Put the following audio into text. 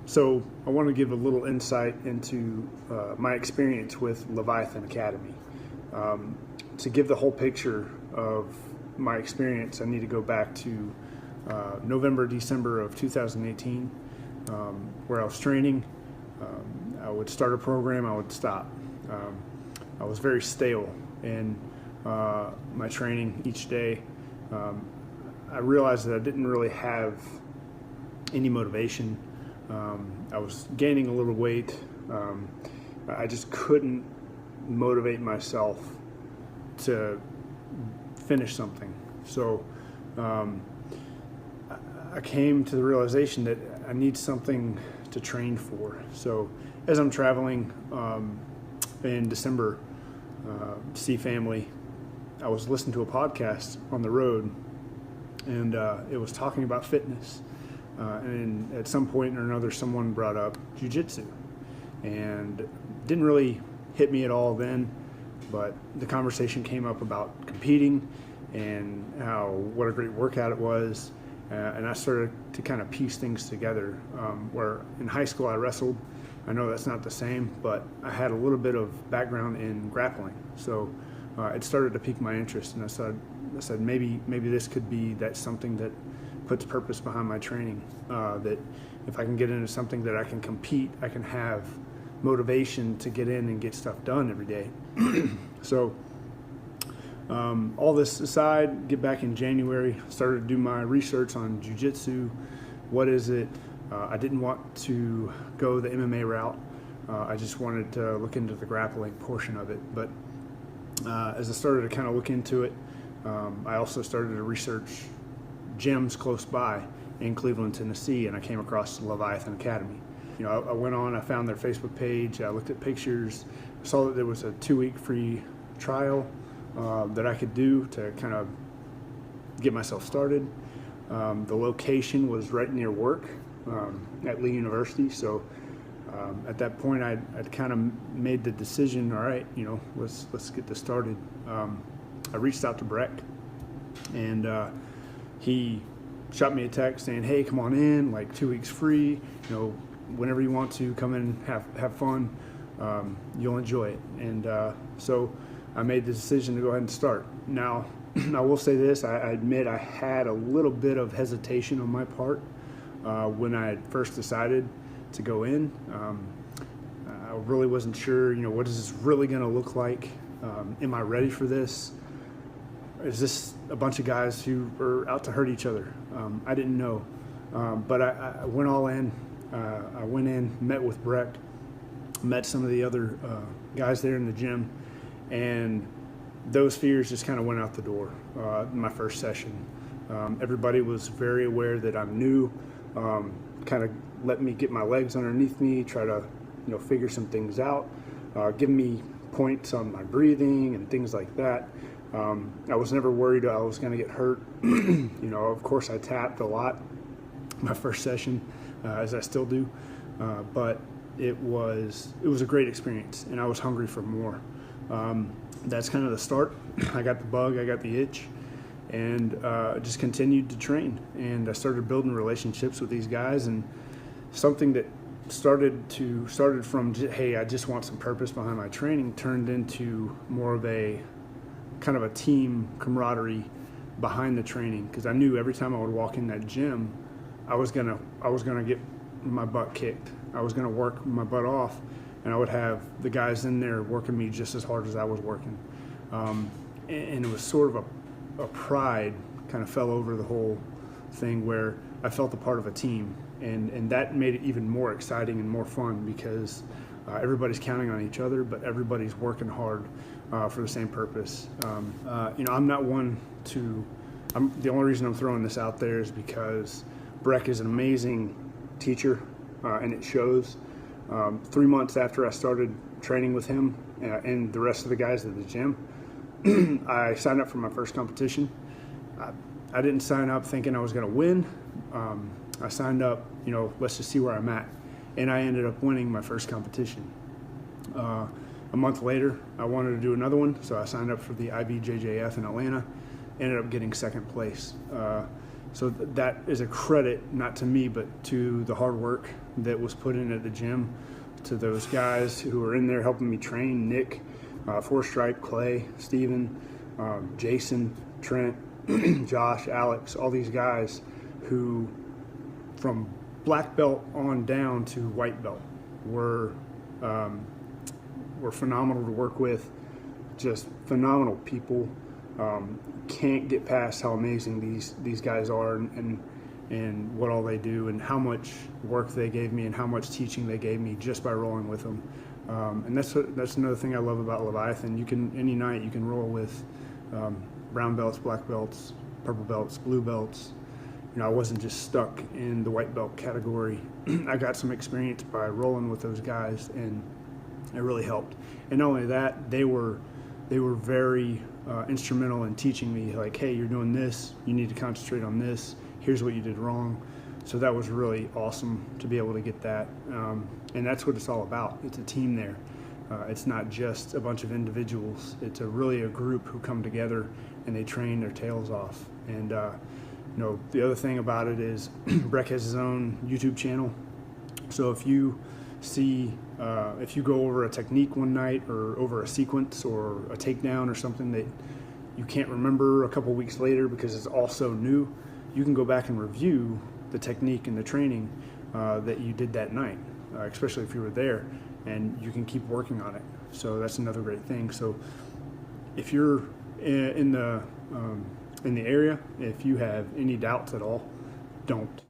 So I want to give a little insight into my experience with Leviathan Academy. To give the whole picture of my experience, I need to go back to November, December of 2018, where I was training. I would start a program, I would stop. I was very stale in my training each day. I realized that I didn't really have any motivation. I was gaining a little weight. I just couldn't motivate myself to finish something. So I came to the realization that I need something to train for. So as I'm traveling in December to see family, I was listening to a podcast on the road, and it was talking about fitness. And at some point or another, someone brought up Jiu-Jitsu, and didn't really hit me at all then, but the conversation came up about competing and what a great workout it was. And I started to kind of piece things together, where in high school I wrestled. I know that's not the same, but I had a little bit of background in grappling. So it started to pique my interest, and I said maybe this could be that something that puts purpose behind my training, that if I can get into something that I can compete, I can have motivation to get in and get stuff done every day. So all this aside, get back in January, started to do my research on Jiu-Jitsu. What is it? I didn't want to go the MMA route. I just wanted to look into the grappling portion of it. But as I started to kind of look into it, I also started to research gyms close by in Cleveland, Tennessee, and I came across the Leviathan Academy. You know, I went on, I found their Facebook page, I looked at pictures, saw that there was a 2-week free trial that I could do to kind of get myself started. The location was right near work at Lee University, so at that point I'd kind of made the decision, all right, you know, let's get this started. I reached out to Breck, and he shot me a text saying, hey, come on in, like 2 weeks free, you know, whenever you want to come in and have fun, you'll enjoy it. And so I made the decision to go ahead and start. Now, I will say this, I admit I had a little bit of hesitation on my part when I first decided to go in. I really wasn't sure, you know, what is this really going to look like? Am I ready for this? Is this a bunch of guys who are out to hurt each other? I didn't know, but I went all in. I went in, met with Breck, met some of the other guys there in the gym, and those fears just kind of went out the door in my first session. Everybody was very aware that I'm new, kind of let me get my legs underneath me, try to, you know, figure some things out, give me points on my breathing and things like that. I was never worried I was going to get hurt. You know, of course I tapped a lot my first session, as I still do, but it was a great experience, and I was hungry for more. That's kind of the start. I got the bug, I got the itch, and just continued to train. And I started building relationships with these guys, and something that started from, hey, I just want some purpose behind my training, turned into more of a kind of a team camaraderie behind the training, because I knew every time I would walk in that gym, I was gonna get my butt kicked. I was gonna work my butt off, and I would have the guys in there working me just as hard as I was working. And it was sort of a pride kind of fell over the whole thing, where I felt a part of a team, and that made it even more exciting and more fun, because everybody's counting on each other, but everybody's working hard for the same purpose. You know, I'm not one to. The only reason I'm throwing this out there is because Breck is an amazing teacher, and it shows. 3 months after I started training with him and the rest of the guys at the gym, I signed up for my first competition. I didn't sign up thinking I was going to win. I signed up, you know, let's just see where I'm at. And I ended up winning my first competition. A month later, I wanted to do another one, so I signed up for the IBJJF in Atlanta. Ended up getting second place. So that is a credit, not to me, but to the hard work that was put in at the gym, to those guys who were in there helping me train, Nick, Four Stripe, Clay, Steven, Jason, Trent, Josh, Alex, all these guys who, from black belt on down to white belt, were phenomenal to work with, just phenomenal people. Can't get past how amazing these guys are, and what all they do, and how much work they gave me, and how much teaching they gave me just by rolling with them. And that's another thing I love about Leviathan. You can, any night you can roll with brown belts, black belts, purple belts, blue belts. You know, I wasn't just stuck in the white belt category. I got some experience by rolling with those guys, and it really helped. And not only that, they were very instrumental in teaching me, like, hey, you're doing this, you need to concentrate on this, here's what you did wrong. So that was really awesome to be able to get that. And that's what it's all about. It's a team there. It's not just a bunch of individuals. It's really a group who come together and they train their tails off. And you know, the other thing about it is Breck has his own YouTube channel. So if you see, if you go over a technique one night, or over a sequence or a takedown or something that you can't remember a couple weeks later because it's all so new, you can go back and review the technique and the training that you did that night, especially if you were there, and you can keep working on it. So that's another great thing. So if you're in the area, if you have any doubts at all, don't.